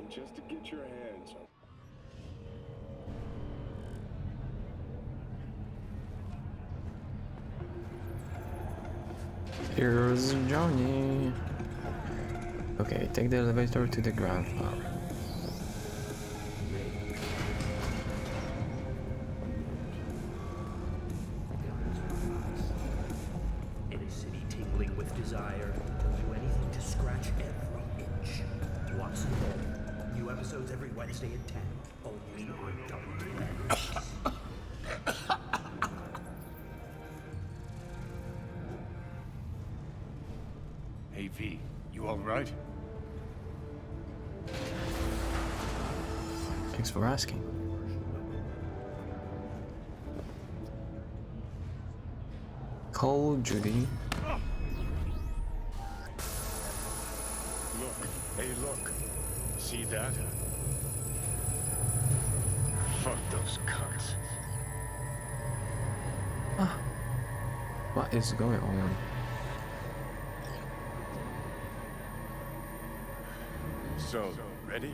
just to get your hands on. Here's Johnny. Okay, take the elevator to the ground floor. In a city tingling with desire, they'll do anything to scratch every itch. Watson Home. New episodes every Wednesday at 10. Only on WNX. Hey V, you alright? Thanks for asking. Call Judy. Look, hey look. See that? Fuck those cunts. What is going on? So, ready?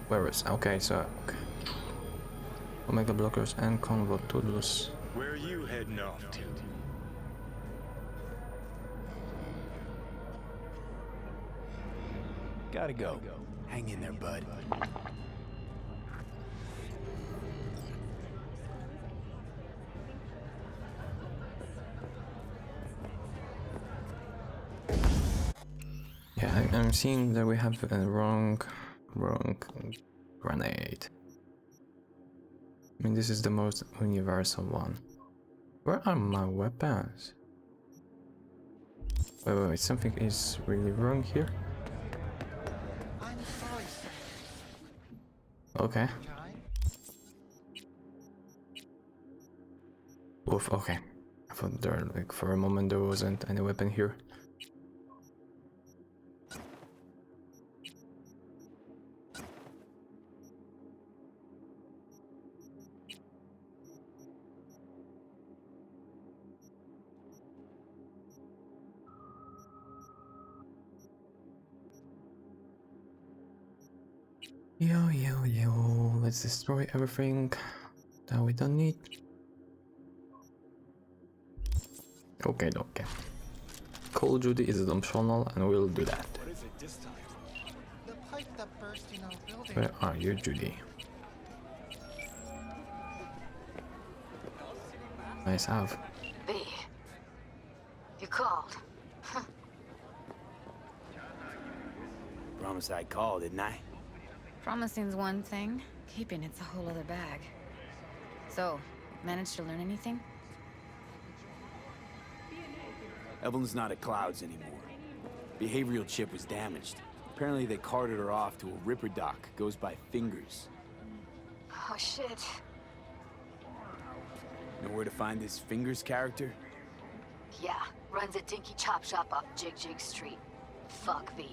Where is? Okay, so okay. Omega blockers and convo tools. Where are you heading off to? Gotta go. Hang in there, bud. Yeah, I'm seeing that we have a wrong grenade. I mean, this is the most universal one. Where are my weapons? Wait, something is really wrong here. I'm sorry, sir. Okay. Time? Oof, okay. I thought there, like, for a moment there wasn't any weapon here. Yo, let's destroy everything that we don't need. Okay. Call Judy is optional and we'll do that. What is it this time? The pipe that burst in our building. Where are you, Judy? Nice have. B, you called. Promise I'd call, didn't I? Promising's one thing, keeping it's a whole other bag. So, managed to learn anything? Evelyn's not at Clouds anymore. Behavioral chip was damaged. Apparently they carted her off to a ripper dock. Goes by Fingers. Oh shit. Know where to find this Fingers character? Yeah, runs a dinky chop shop off Jig Street. Fuck V.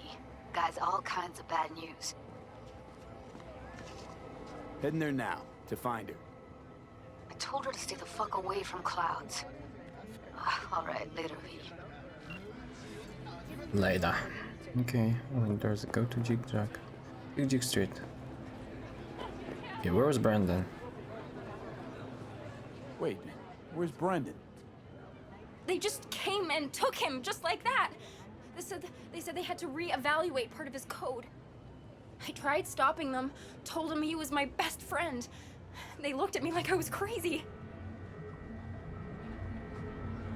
Guy's all kinds of bad news. Heading there now, to find her. I told her to stay the fuck away from Clouds. Alright, later V. Later. Okay, well, there's a go to Jig Street. Yeah, where's Brandon? Wait, where's Brendan? They just came and took him, just like that. They said they had to reevaluate part of his code. I tried stopping them, told him he was my best friend. They looked at me like I was crazy.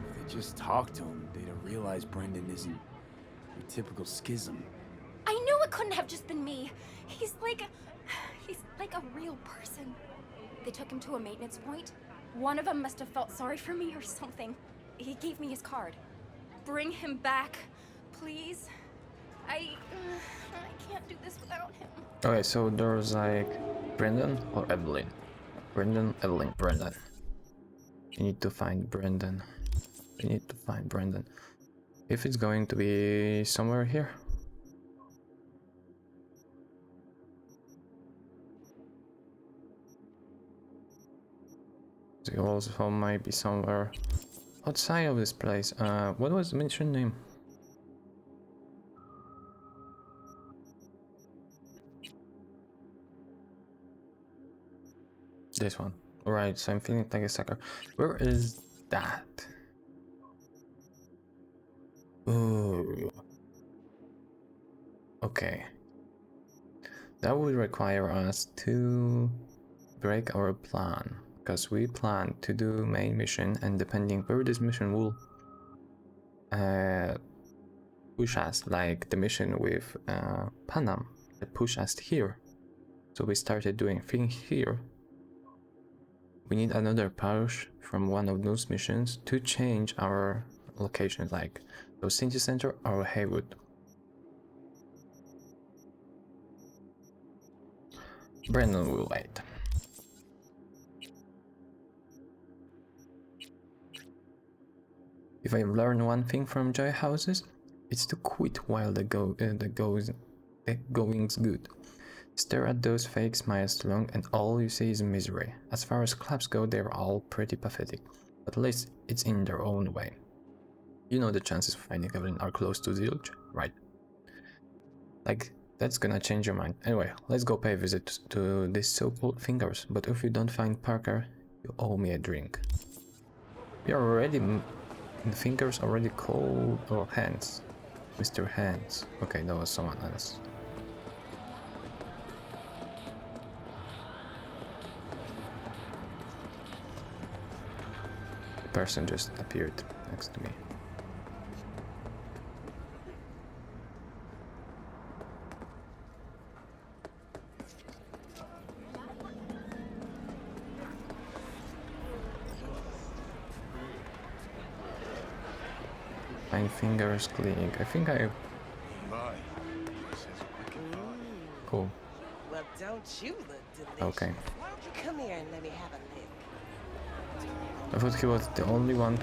If they just talked to him, they'd have realized Brendan isn't your typical schism. I knew it couldn't have just been me. He's like a real person. They took him to a maintenance point. One of them must have felt sorry for me or something. He gave me his card. Bring him back, please. I can't do this without him. Okay, so there's like Brendan or Evelyn. Brendan, Evelyn, Brendan. You need to find Brendan. We need to find Brendan. If it's going to be somewhere here. It also might be somewhere outside of this place. What was the mission name? This one. Alright, so I'm feeling like a sucker. Where is that? Ooh. Okay. That would require us to break our plan. Because we plan to do main mission, and depending where this mission will push us, like the mission with Panam, that pushed us here. So we started doing things here. We need another push from one of those missions to change our locations, like so City Center or Haywood. Brandon will wait. If I've learned one thing from joy houses, it's to quit while the going's good. Stare at those fake smiles too long and all you see is misery. As far as clubs go, they're all pretty pathetic, but at least it's in their own way. You know the chances of finding Evelyn are close to zilch, right? Like, that's gonna change your mind. Anyway, let's go pay a visit to these so-called fingers, but if you don't find Parker, you owe me a drink. We are already... the fingers already called... oh, Hands. Mr. Hands. Okay, that was someone else. The person just appeared next to me. My fingers cleaning. I think I... Cool. Well, don't you look delicious. Okay. Why don't you come here and let me have a lick? I thought he was the only one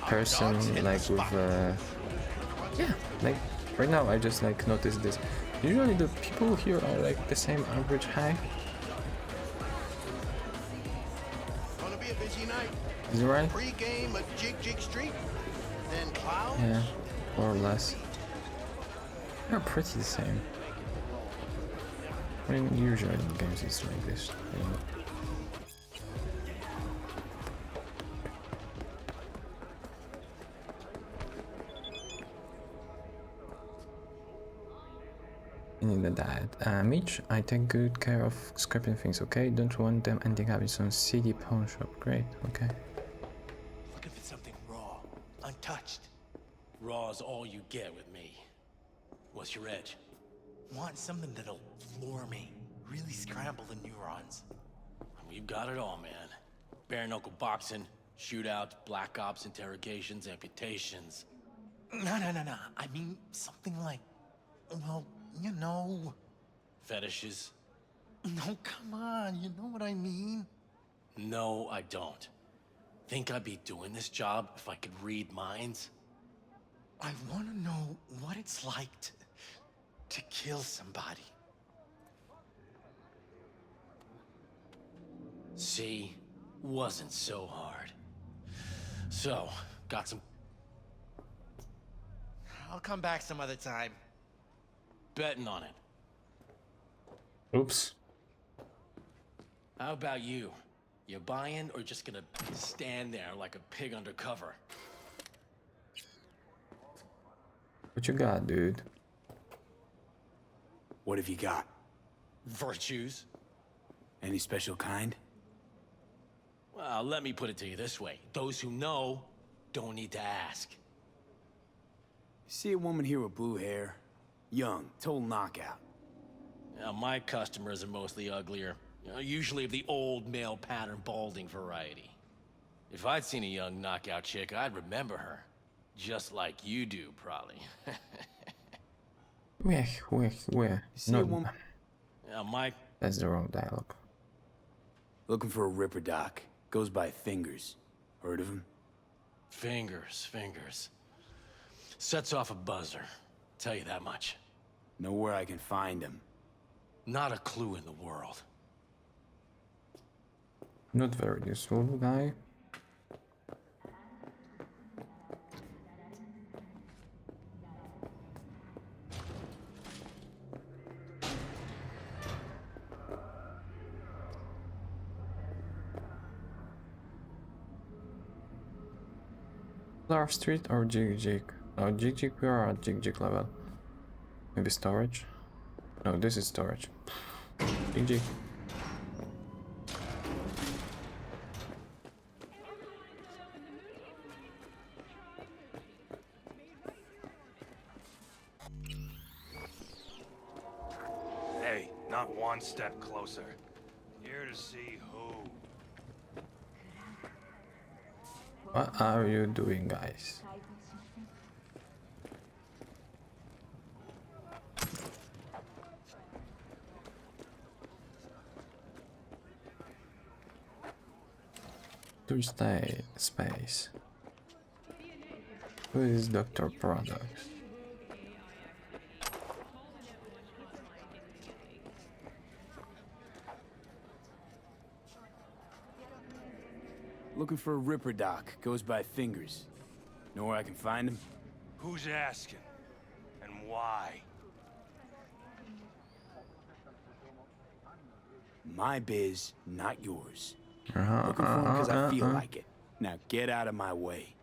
person like with yeah, like right now I just like noticed this. Usually the people here are like the same average height. Gonna be a busy night. Is it right? Pre-game at Jig Street, then Cloud. Yeah, more or less. They're pretty the same. I mean, usually in games it's like this. You know. Need that. Mitch, I take good care of scrapping things, okay? Don't want them ending up in some seedy pawn shop. Great, okay. Looking for something raw, untouched. Raw's all you get with me. What's your edge? Want something that'll floor me, really scramble the neurons. We've got it all, man. Bare knuckle boxing, shootouts, black ops, interrogations, amputations. No. I mean something like, well, you know. Fetishes? No, come on, you know what I mean? No, I don't. Think I'd be doing this job if I could read minds? I want to know what it's like to kill somebody. See? Wasn't so hard. So, got some... I'll come back some other time. Betting on it. Oops. How about you? You buying or just gonna stand there like a pig undercover? What you got, dude? What have you got? Virtues? Any special kind? Well, let me put it to you this way. Those who know don't need to ask. See a woman here with blue hair? Young, total knockout. Now, my customers are mostly uglier. Usually of the old male pattern balding variety. If I'd seen a young knockout chick, I'd remember her. Just like you do, probably. Where? See a woman? Mike... That's the wrong dialogue. Looking for a ripper doc. Goes by Fingers. Heard of him? Fingers. Sets off a buzzer. Tell you that much. Know where I can find him. Not a clue in the world. Not very useful guy. Our street or Jig Jig? Oh, Jig Jig, we are at Jig Jig level. Maybe storage? No, this is storage. Jig Jig. Hey, not one step closer. Here to see who? What are you doing, guys? To stay space. Who is Dr. Products? Looking for a Ripper Doc. Goes by Fingers. Know where I can find him? Who's asking? And why? My biz, not yours. Looking for him because I feel like it. Now get out of my way.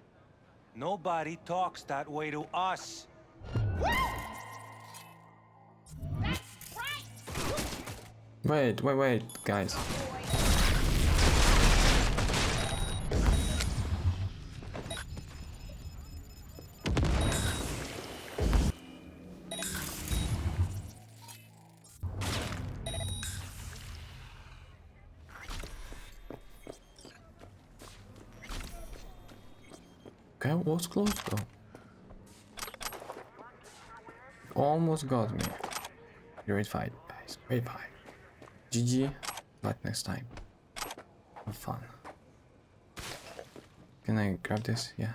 Nobody talks that way to us. Wait, guys. Okay, was close though. Almost got me. Great fight, guys. Great fight. GG. Back next time. Have fun. Can I grab this? Yeah.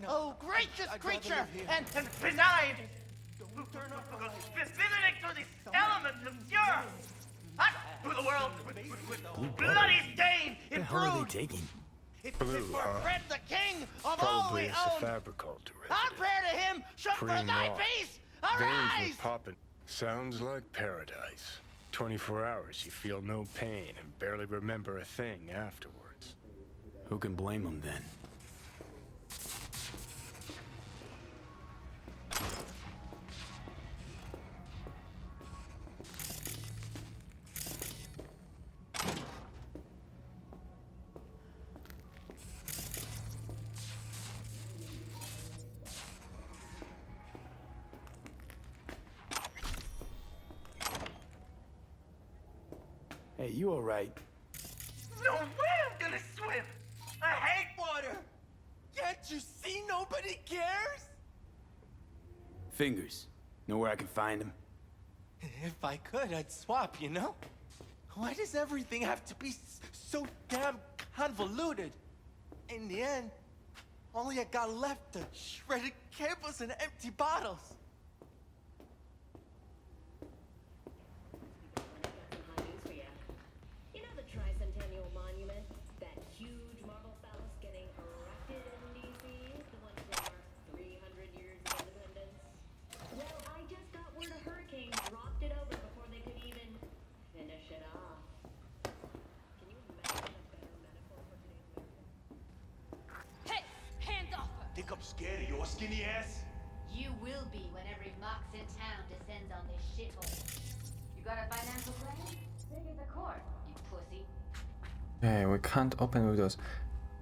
Oh, gracious creature! And benign! Visiting through these elements obscure! Us through the world with bloody stain in brood! Taking? It's for Fred the king of all we Probably it's own! a fabriculture. Our prayer to him should for Cream thy raw. peace Veins arise! were popping. Sounds like paradise. 24 hours, you feel no pain and barely remember a thing afterwards. Who can blame him then? Hey, you alright? No way I'm gonna swim! I hate water! Can't you see nobody cares? Fingers. Know where I can find him? If I could, I'd swap, you know? Why does everything have to be so damn convoluted? In the end, all I got left are shredded cables and empty bottles. You know the Tricentennial Monument? That huge marble phallus getting erected in D.C.? The one from our 300 years of independence? Well, I just got word a hurricane dropped it over before they could even finish it off. Can you imagine a better metaphor for today's American? Hey, hands off her! Think I'm scared of your skinny ass? You will be when every mox in town descends on this shithole. You got a financial plan? Big as a court, you pussy. Okay, we can't open with those.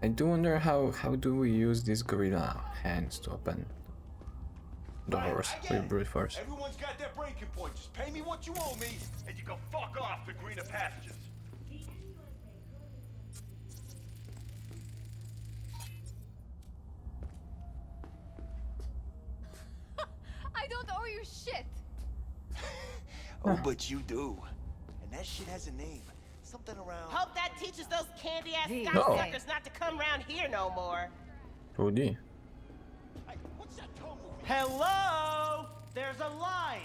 I do wonder how do we use these gorilla hands to open doors with brute force. Everyone's got their breaking point. Just pay me what you owe me, and you can fuck off to greener pastures. I don't owe you shit! Oh, but you do. And that shit has a name. Something around... Hope that teaches those candy-ass Hey. cocksuckers not to come around here no more. Rudy. Hey, what's that toe movie? Hello? There's a line.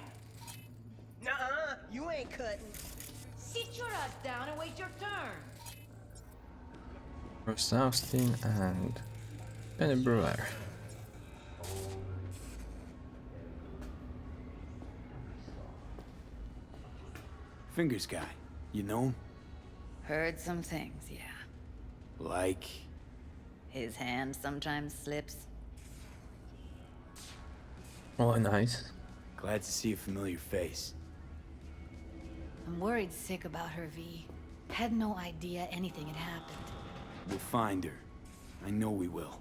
Nuh-uh, you ain't cutting. Sit your ass down and wait your turn. Bruce Austin and Penny Brewer. Fingers guy. You know him? Heard some things, yeah. Like... His hand sometimes slips. Oh, nice. Glad to see a familiar face. I'm worried sick about her, V. Had no idea anything had happened. We'll find her. I know we will.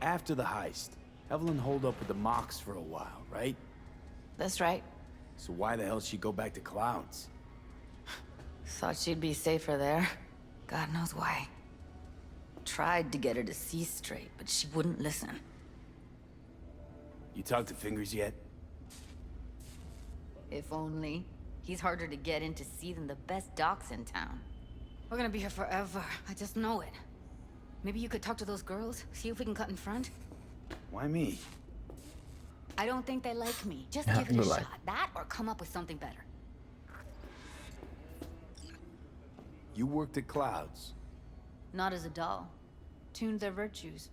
After the heist, Evelyn holed up with the Mox for a while, right? That's right. So why the hell she go back to Clouds? Thought she'd be safer there. God knows why. Tried to get her to see straight, but she wouldn't listen. You talked to Fingers yet? If only. He's harder to get in to see than the best docs in town. We're gonna be here forever. I just know it. Maybe you could talk to those girls, see if we can cut in front? Why me? I don't think they like me. Just Yeah, give it a good luck. shot. That or come up with something better. You worked at Clouds. Not as a doll. Tuned their virtues.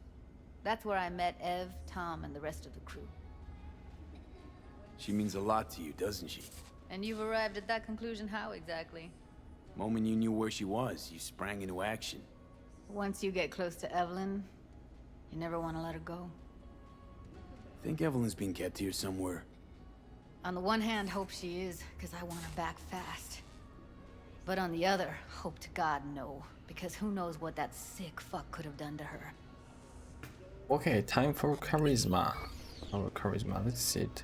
That's where I met Ev, Tom, and the rest of the crew. She means a lot to you, doesn't she? And you've arrived at that conclusion how exactly? Moment you knew where she was, you sprang into action. Once you get close to Evelyn, you never want to let her go. Think Evelyn's being kept here somewhere. On the one hand, hope she is, because I want her back fast. But on the other, hope to God no, because who knows what that sick fuck could have done to her. Okay, time for charisma. Our charisma, let's see it.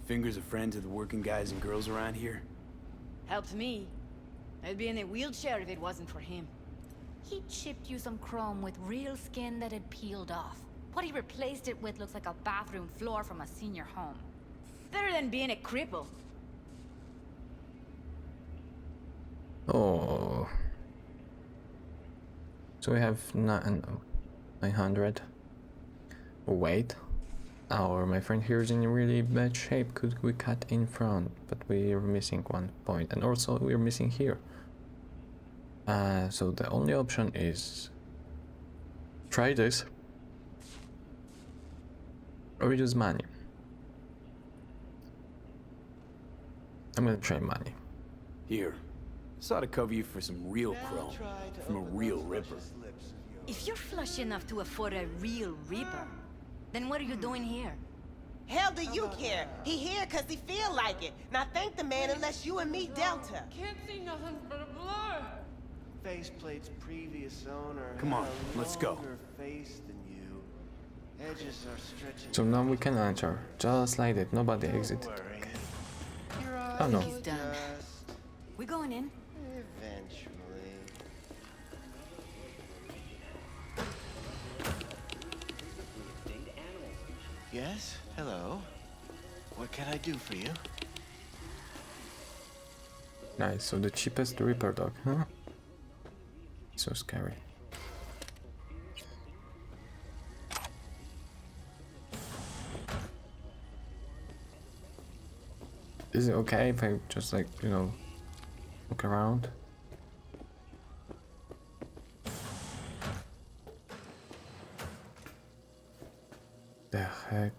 Fingers a friend to the working guys and girls around here? Helped me. I'd be in a wheelchair if it wasn't for him. He chipped you some chrome with real skin that had peeled off. What he replaced it with looks like a bathroom floor from a senior home. Better than being a cripple. Oh. So we have 900. Oh, wait. My friend here is in really bad shape. Could we cut in front? But we're missing one point. And also we're missing here. So the only option is try this. Or reduce money. I'm gonna try money. Here. Saw to cover you for some real chrome. From a real ripper. If you're flush enough to afford a real reaper, then what are you doing here? Hell do you care? He here cause he feel like it. Now thank the man unless you and me Delta. Can't see nothing but a blur. Faceplate's previous owner. Come on, let's go. Face than you. Edges are stretching. So now we can enter. Just like that. Nobody exited. Okay. Oh no. He's done. We going in? Eventually. Yes? Hello? What can I do for you? Nice, so the cheapest Reaper dog, huh? So scary. Is it okay if I just like, you know, look around? The heck?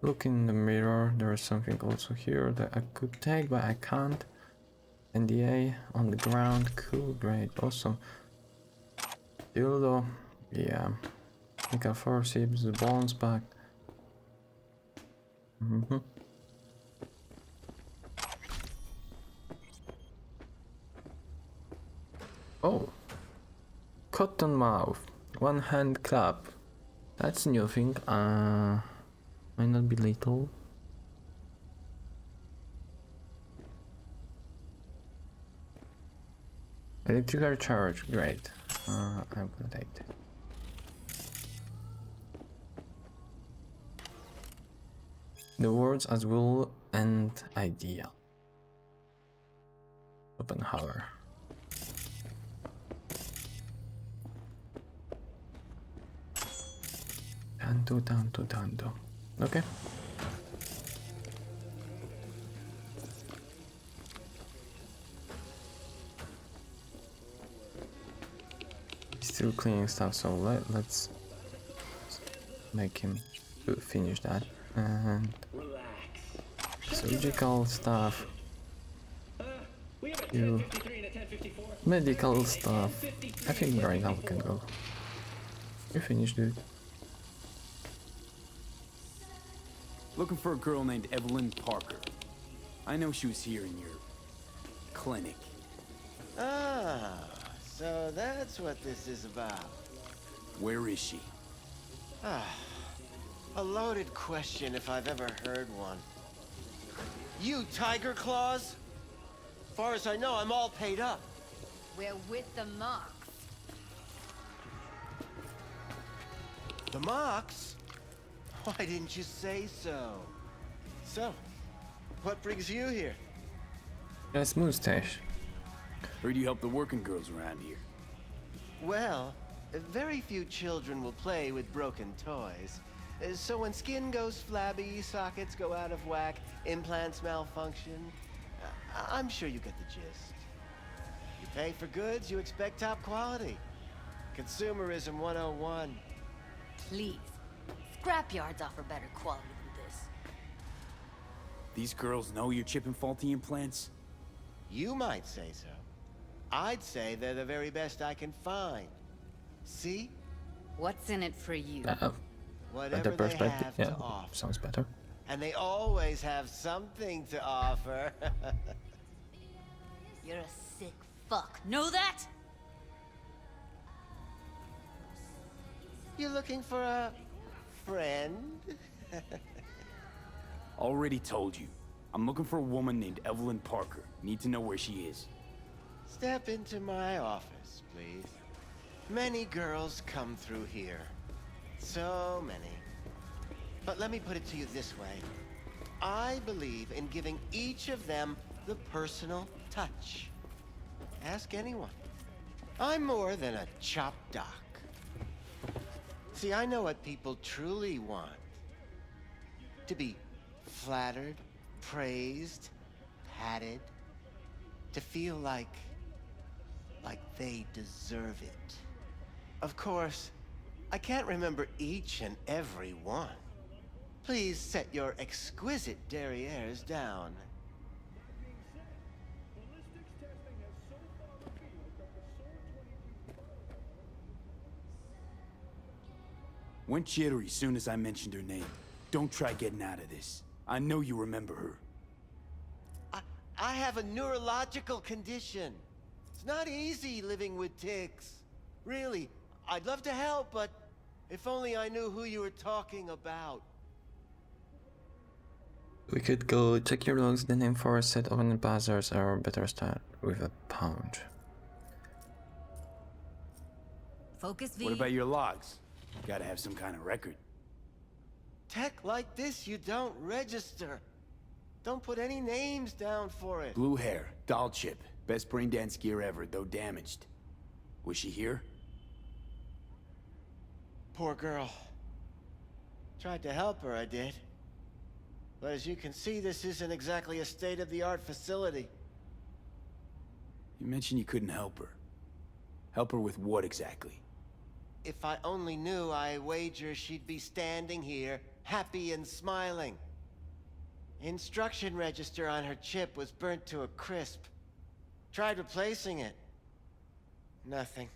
Look in the mirror, there is something also here that I could take, but I can't. NDA on the ground, cool, great, awesome. Dildo, yeah. I got forceps, the bones back. Oh, cotton mouth, one hand clap. That's a new thing. Might not be lethal. Electrical charge, great. I'm gonna take that. The words as will and idea. Schopenhauer. Tanto. Okay. still cleaning stuff, so let's make him finish that. And surgical stuff, you medical stuff. I think right now we can go. You finished, dude. Looking for a girl named Evelyn Parker. I know she was here in your clinic. Ah, so that's what this is about. Where is she? Ah, a loaded question if I've ever heard one. You Tiger Claws? Far as I know, I'm all paid up. We're with the Mox. The Mox? Why didn't you say so? So, what brings you here? That's mustache. Heard you help the working girls around here. Well, very few children will play with broken toys. So when skin goes flabby, sockets go out of whack, implants malfunction, I'm sure you get the gist. You pay for goods, you expect top quality. Consumerism 101. Please. Scrapyards offer better quality than this. These girls know you're chipping faulty implants? You might say so. I'd say they're the very best I can find. See? What's in it for you? Whatever The they perspective, have yeah, to offer. sounds better. And they always have something to offer. You're a sick fuck. Know that? You looking for a friend? Already told you. I'm looking for a woman named Evelyn Parker. Need to know where she is. Step into my office, please. Many girls come through here. So many. But let me put it to you this way. I believe in giving each of them the personal touch. Ask anyone. I'm more than a chop doc. See, I know what people truly want. To be flattered, praised, patted. To feel like they deserve it. Of course, I can't remember each and every one. Please set your exquisite derrieres down. Went jittery soon as I mentioned her name. Don't try getting out of this. I know you remember her. I have a neurological condition. It's not easy living with tics. Really, I'd love to help, but if only I knew who you were talking about. We could go check your logs, then aim for a set of buzzers, or better start with a pound. Focus, V. What about your logs? Gotta have some kind of record. Tech like this, you don't register. Don't put any names down for it. Blue hair, doll chip. Best brain dance gear ever, though damaged. Was she here? Poor girl. Tried to help her, I did. But as you can see, this isn't exactly a state-of-the-art facility. You mentioned you couldn't help her. Help her with what exactly? If I only knew, I wager she'd be standing here, happy and smiling. Instruction register on her chip was burnt to a crisp. Tried replacing it. Nothing.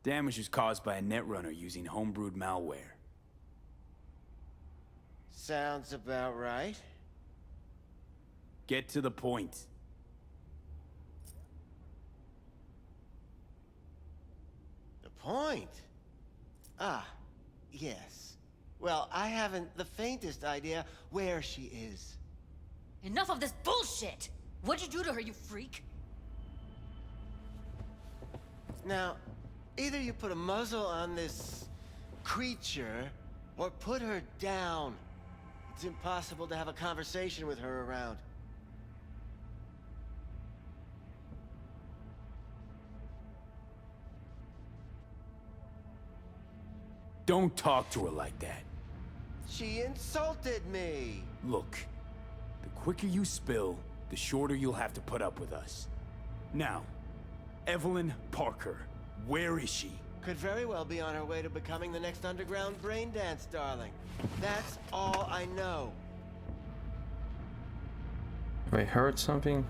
Damage was caused by a netrunner using homebrewed malware. Sounds about right. Get to the point. The point? Ah, yes. Well, I haven't the faintest idea where she is. Enough of this bullshit! What'd you do to her, you freak? Now, either you put a muzzle on this creature, or put her down. It's impossible to have a conversation with her around. Don't talk to her like that. She insulted me! Look, the quicker you spill, the shorter you'll have to put up with us. Now, Evelyn Parker, Where is she? Could very well be on her way to becoming the next underground brain dance darling. That's all I know. Have I heard something?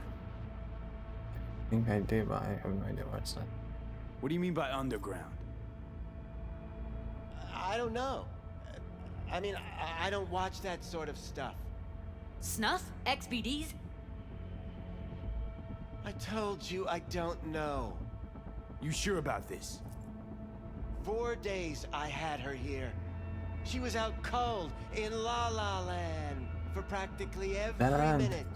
I think I did, but I have no idea what's that. What do you mean by underground? I don't know. I mean, I don't watch that sort of stuff. Snuff? XBDs? I told you I don't know. You sure about this? 4 days I had her here. She was out cold in La La Land for practically every minute.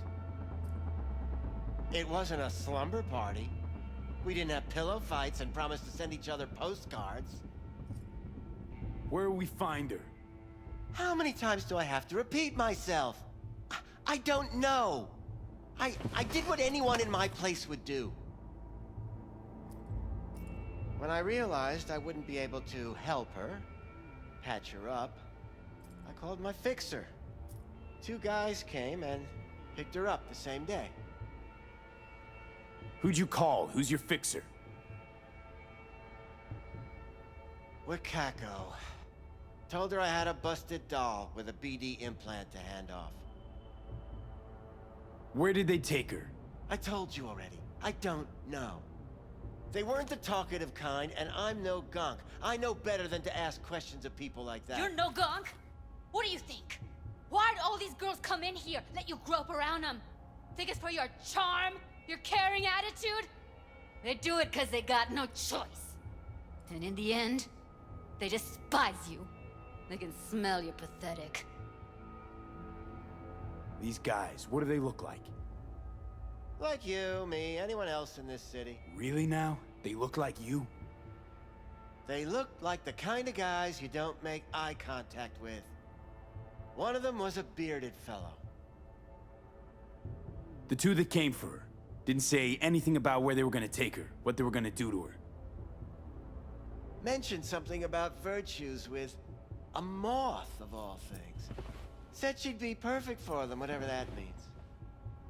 It wasn't a slumber party. We didn't have pillow fights and promised to send each other postcards. Where will we find her? How many times do I have to repeat myself? I don't know. I did what anyone in my place would do. When I realized I wouldn't be able to help her, patch her up, I called my fixer. 2 guys came and picked her up the same day. Who'd you call? Who's your fixer? Wakako. Told her I had a busted doll with a BD implant to hand off. Where did they take her? I told you already. I don't know. They weren't the talkative kind, and I'm no gunk. I know better than to ask questions of people like that. You're no gunk? What do you think? Why'd all these girls come in here, let you grope around them? Think it's for your charm? Your caring attitude? They do it because they got no choice. And in the end, they despise you. They can smell you're pathetic. These guys, what do they look like? Like you, me, anyone else in this city. Really now? They look like you? They look like the kind of guys you don't make eye contact with. One of them was a bearded fellow. The 2 that came for her didn't say anything about where they were gonna take her, what they were gonna do to her. Mentioned something about virtues with a moth, of all things. Said she'd be perfect for them, whatever that means.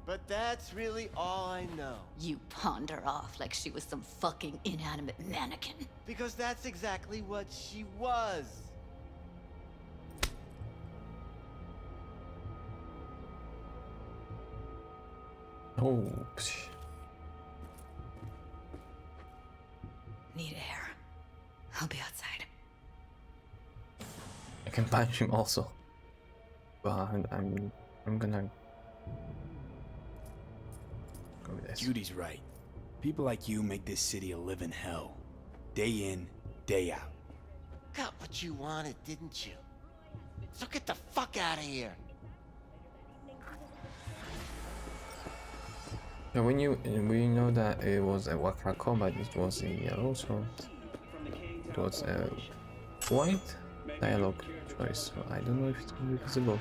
But that's really all I know. You pawned her off like she was some fucking inanimate mannequin. Because that's exactly what she was. Oh. Need air. I'll be outside. I can punch him also. But I'm gonna go with this. Judy's right. People like you make this city a living hell. Day in, day out. Got what you wanted, didn't you? So get the fuck out of here. Yeah, we know that it was a Wakako, but it was in yellow, so it was a white dialogue choice. So I don't know if it's gonna be visible.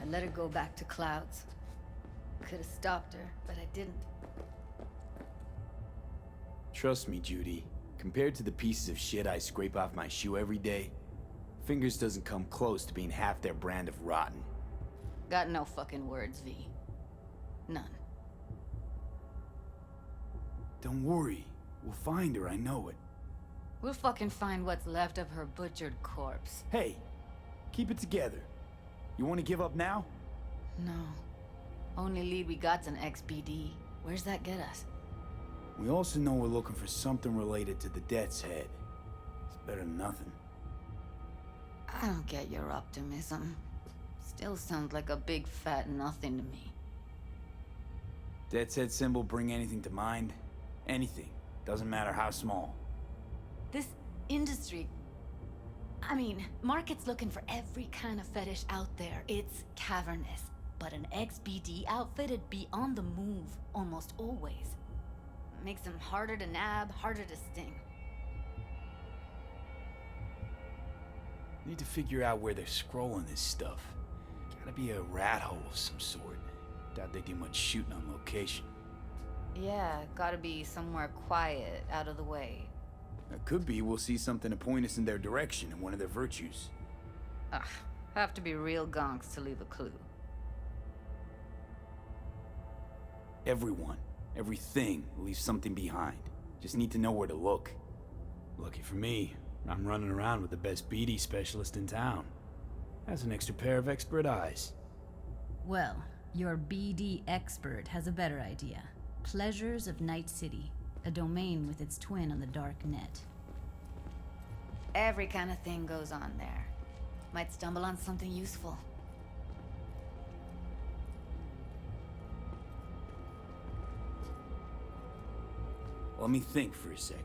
I let her go back to Clouds. Could have stopped her, but I didn't. Trust me, Judy. Compared to the pieces of shit I scrape off my shoe every day, Fingers doesn't come close to being half their brand of rotten. Got no fucking words, V. None. Don't worry. We'll find her, I know it. We'll fucking find what's left of her butchered corpse. Hey, keep it together. You want to give up now? No. Only lead we got's an XBD. Where's that get us? We also know we're looking for something related to the Death's Head. It's better than nothing. I don't get your optimism. Still sounds like a big fat nothing to me. Death's Head symbol bring anything to mind? Anything. Doesn't matter how small. This industry... I mean, market's looking for every kind of fetish out there. It's cavernous. But an XBD outfit'd be on the move almost always. Makes them harder to nab, harder to sting. Need to figure out where they're scrolling this stuff. Gotta be a rat hole of some sort. Doubt they do much shooting on location. Yeah, gotta be somewhere quiet, out of the way. It could be we'll see something to point us in their direction in one of their virtues. Ugh, Have to be real gonks to leave a clue. Everyone, everything leaves something behind. Just need to know where to look. Lucky for me, I'm running around with the best BD specialist in town. Has an extra pair of expert eyes. Well, your BD expert has a better idea. Pleasures of Night City, a domain with its twin on the dark net. Every kind of thing goes on there. Might stumble on something useful. Let me think for a sec.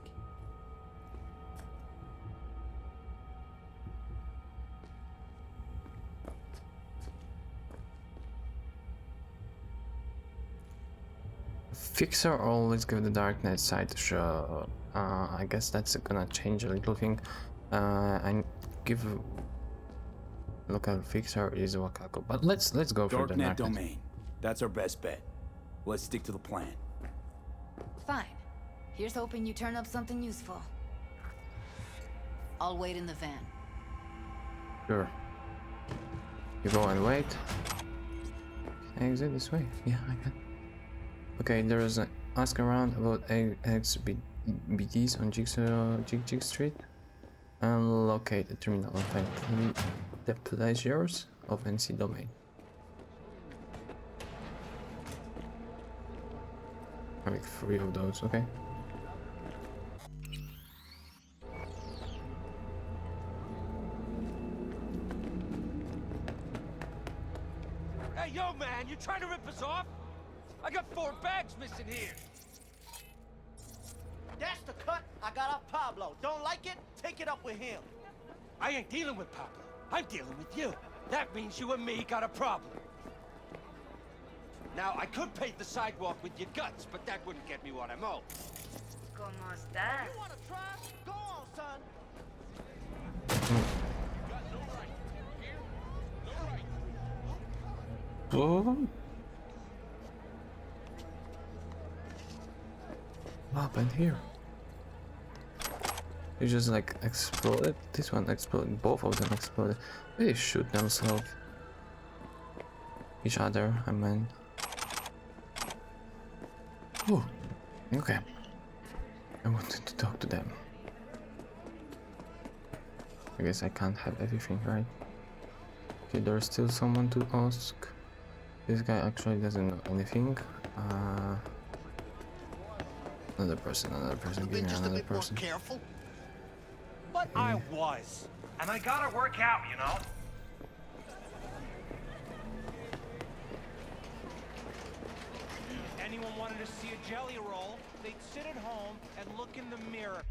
Fixer or let's give the darknet side a shot. I guess that's gonna change a little thing. And give local fixer is Wakako, but let's go for the darknet domain. That's our best bet. Let's stick to the plan. Fine. Here's hoping you turn up something useful. I'll wait in the van. Sure. You go and wait. Can I exit this way? Yeah, I can. Okay, there is an ask around about XBDs on Jig Street. And locate the terminal and find 3 pleasures of NC domain. I make 3 of those, okay? Hey, yo, man, you trying to rip us off? I got 4 bags missing here. That's the cut I got off Pablo. Don't like it? Take it up with him. I ain't dealing with Pablo. I'm dealing with you. That means you and me got a problem. Now, I could pave the sidewalk with your guts, but that wouldn't get me what I'm owed. ¿Cómo estás? You wanna try? Go on, son. Oh. What happened here? You just like exploded. This one exploded. Both of them exploded. They shoot themselves. Each other, I mean. Oh, okay. I wanted to talk to them. I guess I can't have everything, right? Okay, there's still someone to ask. This guy actually doesn't know anything. Another person, give me another person. Careful. But I was. And I gotta work out, you know? If anyone wanted to see a jelly roll, they'd sit at home and look in the mirror.